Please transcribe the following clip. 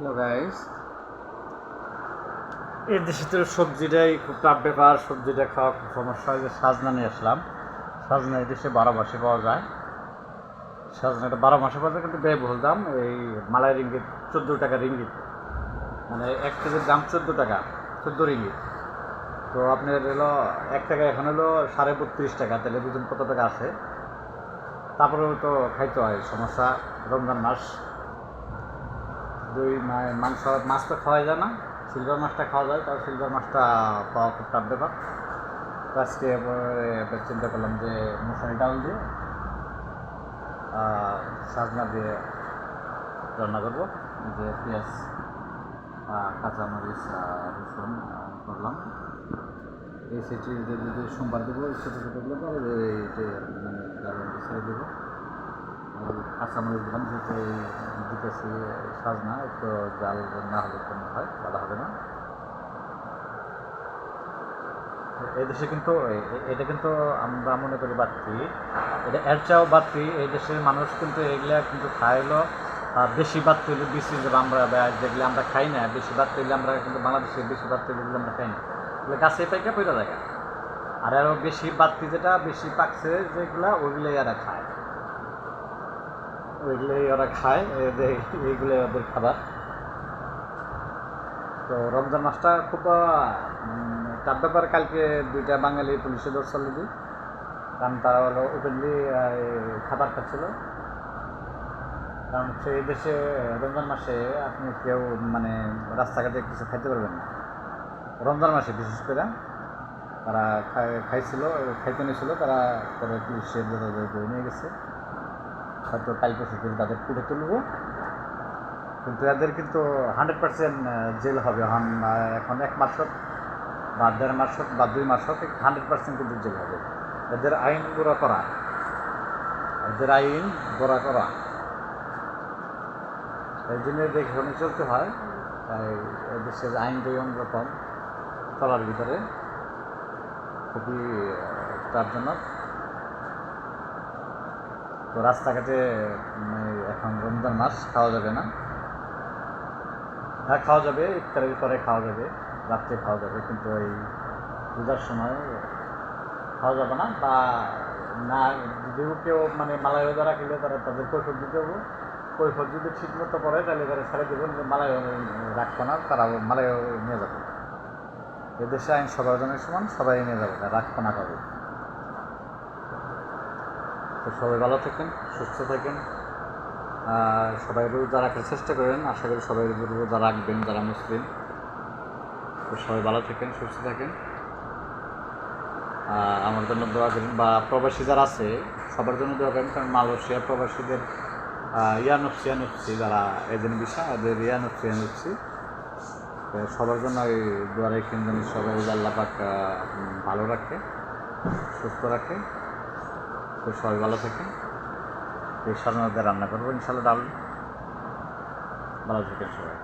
Hello guys, এই দেশে তো সবজিটাই খুব টাফ ব্যাপার। সবজিটা খাওয়া খুব সমস্যা হয়। যে সাজনা নিয়ে আসলাম। সাজনা এই দেশে 12 মাসে পাওয়া যায়। সাজনাটা 12 মাসে পাওয়া যায়, কিন্তু ব্যয়বহুল দাম। এই মালাই রিঙ্গিত 14 টাকা রিঙ্গিত, মানে 1 কেজির দাম 14 টাকা, 14 রিঙ্গিত। তো আপনার হলো 1 টাকা, এখন হলো 32.5 টাকা। তাহলে বুঝুন কত টাকা আছে। তারপরেও তো খাইতে হয়, সমস্যা। রমজান মাস, মাংস মাছ তো খাওয়া যায় না। সিলভার মাছটা খাওয়া যায়, তাও সিলভার মাছটা পাওয়া খুব টাফ ব্যাপার। তো আজকে চিন্তা করলাম যে মশারি ডাল দিয়ে সাজনা দিয়ে রান্না করবো। যে পেঁয়াজ, কাঁচামরিচ, রসুন করলাম। এই সেটি যদি সোমবার দেবো, ছোটো ছোটোগুলো করে মানে ডালের ছেড়ে দেবো। কাঁচামরিচ দিলাম, যেহেতু দিতেছি সাজনা, একটু জাল না হলে কোনো হয়, ভালো হবে না। এই দেশে কিন্তু এটা কিন্তু আমরা মনে করি বাড়তি, এটা এর চাও বাড়তি। এই দেশের মানুষ কিন্তু এগুলা কিন্তু খায় হলো বেশি বাড়তি হলে বেশি, যে আমরা যেগুলো আমরা খাই না, বেশি বাড়তি হলে আমরা কিন্তু বাংলাদেশে বেশি বাড়তি হলে আমরা খাই না, এগুলো গাছে পাইকা পয়লা জায়গা। আর আরও বেশি বাড়তি, যেটা বেশি পাকছে যেগুলা, ওইগুলোই এরা খায়। ওইগুলোই ওরা খায়, এইগুলোই ওদের খাবার। তো রমজান মাসটা খুব টাফ ব্যাপার। কালকে 2টা বাঙালি পুলিশে ধরছে অলরেডি, কারণ তারা হলো ওপেনলি খাবার খাচ্ছিল। কারণ হচ্ছে এই দেশে রমজান মাসে আপনি কেউ মানে রাস্তাঘাটে কিছু খাইতে পারবেন না। রমজান মাসে বিশেষ করে তারা খাইতে নিয়েছিল, তারা পরে পুলিশের ধরে নিয়ে গেছে। হয়তো কাল পরশু তাদের পুড়ে তুলব, কিন্তু এদের কিন্তু 100% জেল হবে। এখন 1 মাস হোক বা 1.5 মাস হোক বা 2 মাস হোক, 100% কিন্তু জেল হবে। এদের আইন গোড়া করা, এই জন্য দেখে শুনে চলতে হয়। তাই দেশের আইনটাই অন্যরকম, চলার ভিতরে খুবই চাপজনক। তো রাস্তাঘাটে এখন রমজান মাস খাওয়া যাবে না। হ্যাঁ, খাওয়া যাবে, ইফতারের পরে খাওয়া যাবে, রাত্রে খাওয়া যাবে, কিন্তু ওই পূজার সময় খাওয়া যাবে না। বা না, যদিও কেউ মানে মালাই রোজা রাখলে তারা তাদের কৈফত দিতে হবে। কৈফত যদি ঠিক মতো পড়ে, তাহলে তারা ছেড়ে দেবেন, যে মালাই রাখবো না, তারা মালাই নিয়ে যাবে। এদেশে আইন সবার জন্য সমান, সবাই নিয়ে যাবে, রাখবো না কারো। তো সবাই ভালো থাকেন, সুস্থ থাকেন, সবাই রোজা রাখার চেষ্টা করেন। আশা করি সবাই রোজা রাখবেন যারা মুসলিম। তো সবাই ভালো থাকেন, সুস্থ থাকেন, আমার জন্য দোয়া করেন। বা প্রবাসী যারা আছে সবার জন্য দোয়া করেন, কারণ মালয়েশিয়া প্রবাসীদের ইয়ানুফসি যারা এজেন্ট ভিসা, এদের ইয়ানুফসি সবার জন্য এই দোয়া রেখেন, যেন সবাই আল্লাহ পাক ভালো রাখে, সুস্থ রাখে। তো সবাই ভালো থাকেন। এই সাজনাতে রান্না করবো ইনশাল্লাহ ডাল। ভালো থাকেন সবাই।